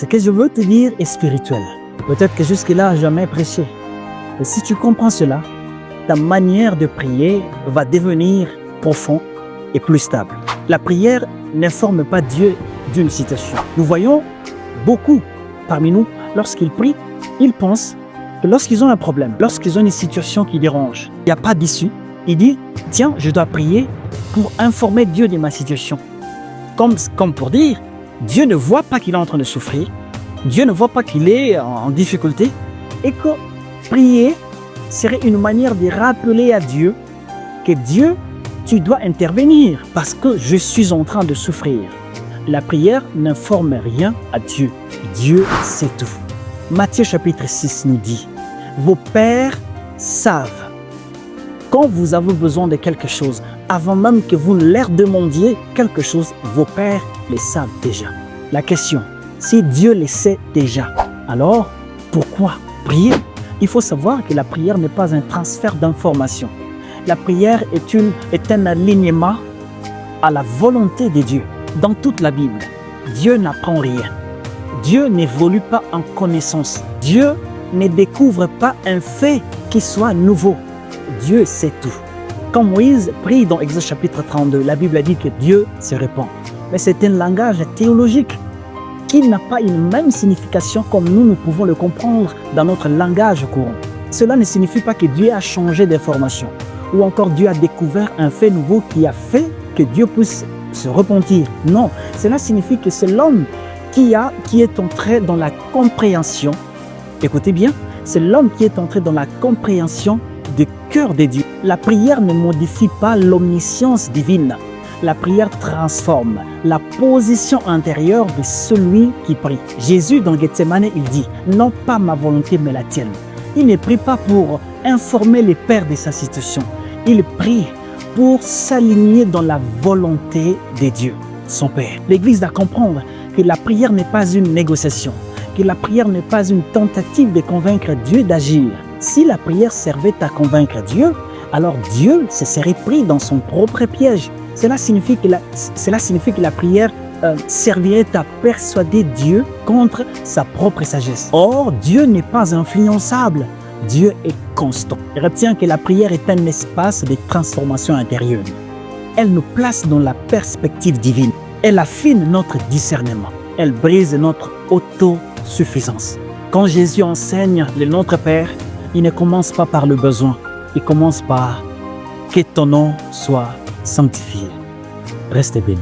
Ce que je veux te dire est spirituel. Peut-être que jusque-là, jamais prêché. Et si tu comprends cela, ta manière de prier va devenir profonde et plus stable. La prière n'informe pas Dieu d'une situation. Nous voyons beaucoup parmi nous, lorsqu'ils prient, ils pensent que lorsqu'ils ont un problème, lorsqu'ils ont une situation qui dérange, il n'y a pas d'issue, ils disent « Tiens, je dois prier pour informer Dieu de ma situation. » Comme pour dire, Dieu ne voit pas qu'il est en train de souffrir, Dieu ne voit pas qu'il est en difficulté, et que prier serait une manière de rappeler à Dieu que Dieu, tu dois intervenir parce que je suis en train de souffrir. La prière n'informe rien à Dieu. Dieu sait tout. Matthieu chapitre 6 nous dit, vos pères savent quand vous avez besoin de quelque chose, avant même que vous leur demandiez quelque chose, vos pères les savent déjà. La question, si Dieu les sait déjà, alors pourquoi prier? Il faut savoir que la prière n'est pas un transfert d'informations. La prière est un alignement à la volonté de Dieu. Dans toute la Bible, Dieu n'apprend rien. Dieu n'évolue pas en connaissance. Dieu ne découvre pas un fait qui soit nouveau. Dieu sait tout. Quand Moïse prie dans Exode chapitre 32, la Bible dit que Dieu se répand. Mais c'est un langage théologique qui n'a pas une même signification comme nous pouvons le comprendre dans notre langage courant. Cela ne signifie pas que Dieu a changé d'information ou encore Dieu a découvert un fait nouveau qui a fait que Dieu puisse se repentir. Non, cela signifie que c'est l'homme qui est entré dans la compréhension. Écoutez bien, c'est l'homme qui est entré dans la compréhension du cœur de Dieu. La prière ne modifie pas l'omniscience divine. La prière transforme la position intérieure de celui qui prie. Jésus, dans Gethsemane, il dit « Non pas ma volonté, mais la tienne ». Il ne prie pas pour informer les pères de sa situation. Il prie pour s'aligner dans la volonté de Dieu, son Père. L'Église doit comprendre que la prière n'est pas une négociation, que la prière n'est pas une tentative de convaincre Dieu d'agir. Si la prière servait à convaincre Dieu, alors Dieu se serait pris dans son propre piège. Cela signifie que la prière servirait à persuader Dieu contre sa propre sagesse. Or, Dieu n'est pas influençable. Dieu est constant. Retiens que la prière est un espace de transformation intérieure. Elle nous place dans la perspective divine. Elle affine notre discernement. Elle brise notre autosuffisance. Quand Jésus enseigne le Notre Père, il ne commence pas par le besoin. Il commence par « Que ton nom soit sanctifié ». Restez bénis.